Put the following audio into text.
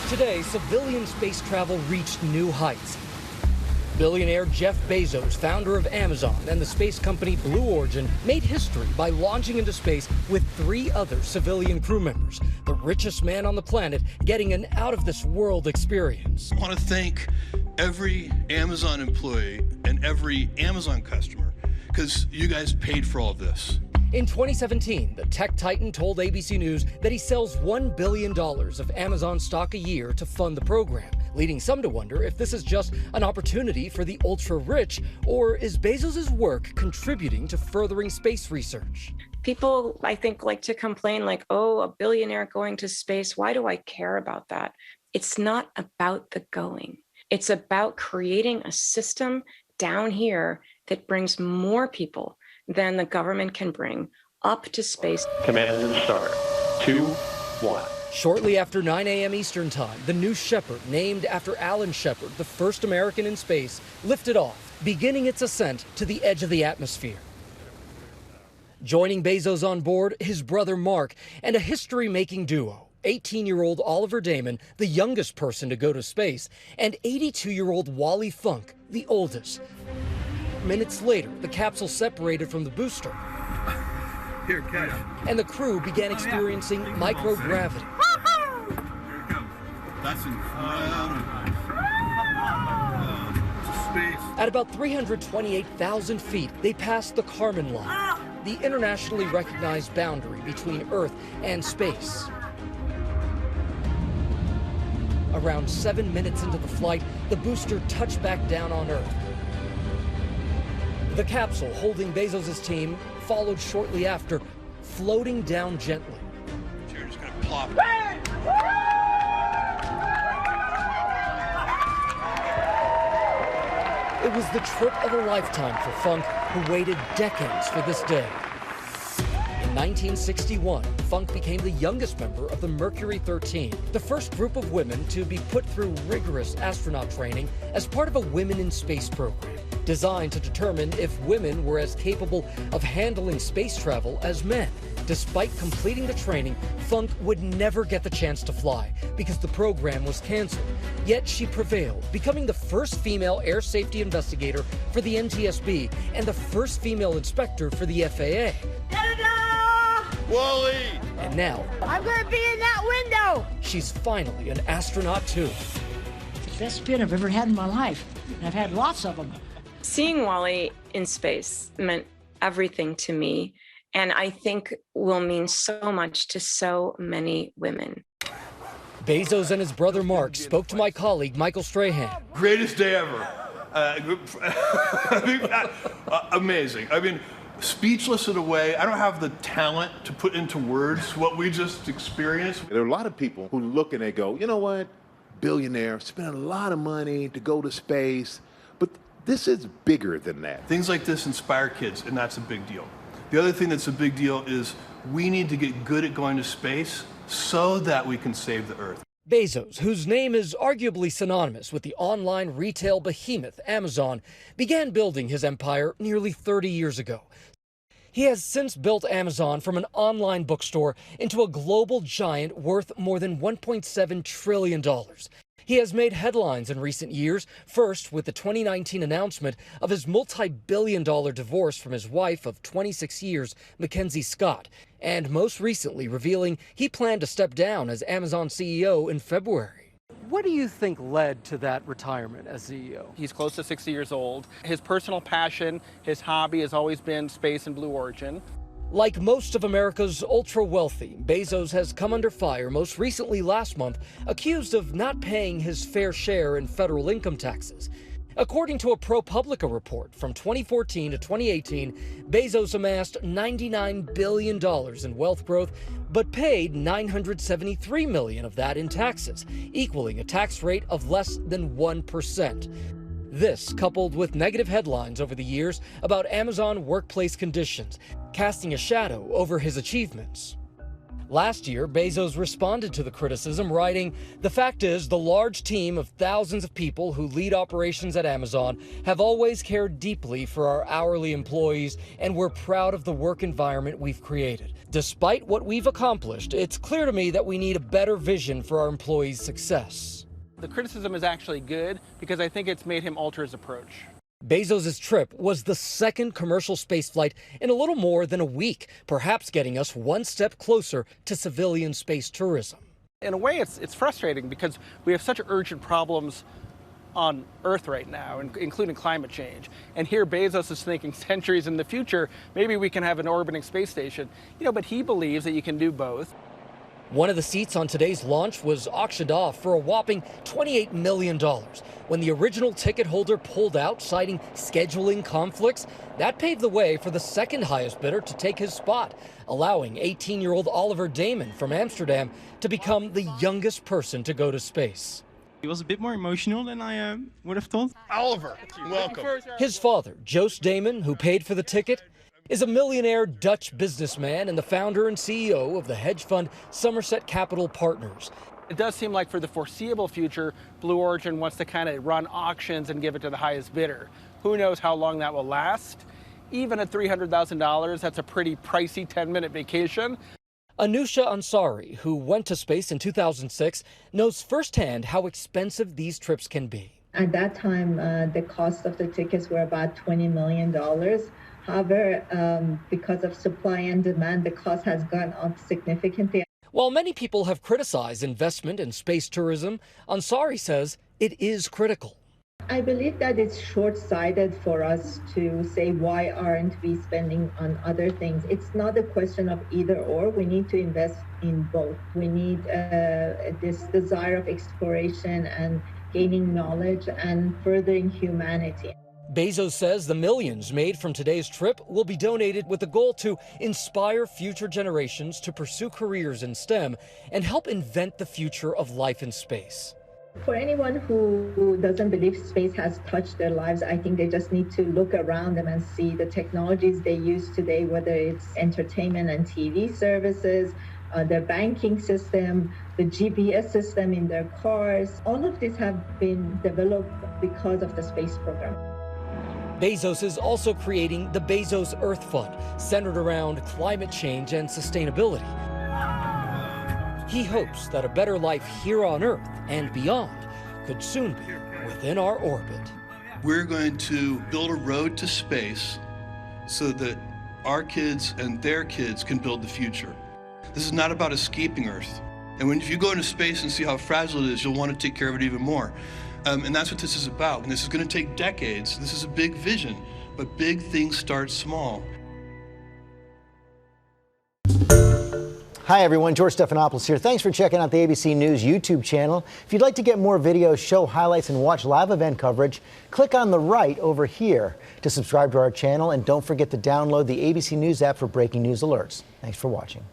Today, civilian space travel reached new heights. Billionaire Jeff Bezos, founder of Amazon and the space company Blue Origin, made history by launching into space with 3 other civilian crew members, the richest man on the planet getting an out-of-this-world experience. I want to thank every Amazon employee and every Amazon customer, because you guys paid for all of this. In 2017, the tech titan told ABC News that he sells $1 billion of Amazon stock a year to fund the program, leading some to wonder if this is just an opportunity for the ultra-rich, or is Bezos' work contributing to furthering space research? People, I think, like to complain like, oh, a billionaire going to space, why do I care about that? It's not about the going. It's about creating a system down here that brings more people than the government can bring up to space. Command and start. 2, 1. Shortly after 9 a.m. Eastern Time, the New Shepard, named after Alan Shepard, the first American in space, lifted off, beginning its ascent to the edge of the atmosphere. Joining Bezos on board, his brother Mark, and a history-making duo, 18-year-old Oliver Damon, the youngest person to go to space, and 82-year-old Wally Funk, the oldest. Minutes later, the capsule separated from the booster. Here, catch. And the crew began experiencing microgravity. Here it comes. That's incredible. Space. At about 328,000 feet, they passed the Kármán line, the internationally recognized boundary between Earth and space. Around 7 minutes into the flight, the booster touched back down on Earth. The capsule holding Bezos' team followed shortly after, floating down gently. You're just gonna plop. It was the trip of a lifetime for Funk, who waited decades for this day. In 1961, Funk became the youngest member of the Mercury 13, the first group of women to be put through rigorous astronaut training as part of a Women in Space program, designed to determine if women were as capable of handling space travel as men. Despite completing the training, Funk would never get the chance to fly because the program was canceled. Yet she prevailed, becoming the first female air safety investigator for the NTSB and the first female inspector for the FAA. Wally! And now, I'm gonna be in that window! she's finally an astronaut too. The best spin I've ever had in my life. And I've had lots of them. Seeing Wally in space meant everything to me, and I think will mean so much to so many women. Bezos and his brother Mark spoke to my colleague Michael Strahan. Greatest day ever. Amazing. I mean, speechless in a way. I don't have the talent to put into words what we just experienced. There are a lot of people who look and they go, you know what, billionaire, spending a lot of money to go to space, but this is bigger than that. Things like this inspire kids, and that's a big deal. The other thing that's a big deal is we need to get good at going to space so that we can save the Earth. Bezos, whose name is arguably synonymous with the online retail behemoth Amazon, began building his empire nearly 30 years ago. He has since built Amazon from an online bookstore into a global giant worth more than $1.7 trillion. He has made headlines in recent years, first with the 2019 announcement of his multi-billion-dollar divorce from his wife of 26 years, Mackenzie Scott, and most recently revealing he planned to step down as Amazon CEO in February. What do you think led to that retirement as CEO? He's close to 60 years old. His personal passion, his hobby has always been space and Blue Origin. Like most of America's ultra-wealthy, Bezos has come under fire most recently last month, accused of not paying his fair share in federal income taxes. According to a ProPublica report from 2014 to 2018, Bezos amassed $99 billion in wealth growth, but paid $973 million of that in taxes, equaling a tax rate of less than 1%. This, coupled with negative headlines over the years about Amazon workplace conditions, casting a shadow over his achievements. Last year, Bezos responded to the criticism, writing, "The fact is, the large team of thousands of people who lead operations at Amazon have always cared deeply for our hourly employees, and we're proud of the work environment we've created. Despite what we've accomplished, it's clear to me that we need a better vision for our employees' success." The criticism is actually good because I think it's made him alter his approach. Bezos' trip was the second commercial spaceflight in a little more than a week, perhaps getting us one step closer to civilian space tourism. In a way, it's frustrating because we have such urgent problems on Earth right now, including climate change. And here Bezos is thinking centuries in the future, maybe we can have an orbiting space station. But he believes that you can do both. One of the seats on today's launch was auctioned off for a whopping $28 million. When the original ticket holder pulled out, citing scheduling conflicts, that paved the way for the second highest bidder to take his spot, allowing 18-year-old Oliver Damon from Amsterdam to become the youngest person to go to space. It was a bit more emotional than I would have thought. Oliver, welcome. His father, Joost Damon, who paid for the ticket, is a millionaire Dutch businessman and the founder and CEO of the hedge fund Somerset Capital Partners. It does seem like for the foreseeable future, Blue Origin wants to kind of run auctions and give it to the highest bidder. Who knows how long that will last? Even at $300,000, that's a pretty pricey 10-minute vacation. Anusha Ansari, who went to space in 2006, knows firsthand how expensive these trips can be. At that time, the cost of the tickets were about $20 million. However, because of supply and demand, the cost has gone up significantly. While many people have criticized investment in space tourism, Ansari says it is critical. I believe that it's short-sighted for us to say, why aren't we spending on other things? It's not a question of either or. We need to invest in both. We need this desire of exploration and gaining knowledge and furthering humanity. Bezos says the millions made from today's trip will be donated with the goal to inspire future generations to pursue careers in STEM and help invent the future of life in space. For anyone who doesn't believe space has touched their lives, I think they just need to look around them and see the technologies they use today, whether it's entertainment and TV services, their banking system, the GPS system in their cars. All of these have been developed because of the space program. Bezos is also creating the Bezos Earth Fund, centered around climate change and sustainability. He hopes that a better life here on Earth and beyond could soon be within our orbit. We're going to build a road to space so that our kids and their kids can build the future. This is not about escaping Earth. And if you go into space and see how fragile it is, you'll want to take care of it even more. And that's what this is about. And this is going to take decades. This is a big vision, but big things start small. Hi everyone, George Stephanopoulos here. Thanks for checking out the ABC News YouTube channel. If you'd like to get more videos, show highlights, and watch live event coverage, click on the right over here to subscribe to our channel, and don't forget to download the ABC News app for breaking news alerts. Thanks for watching.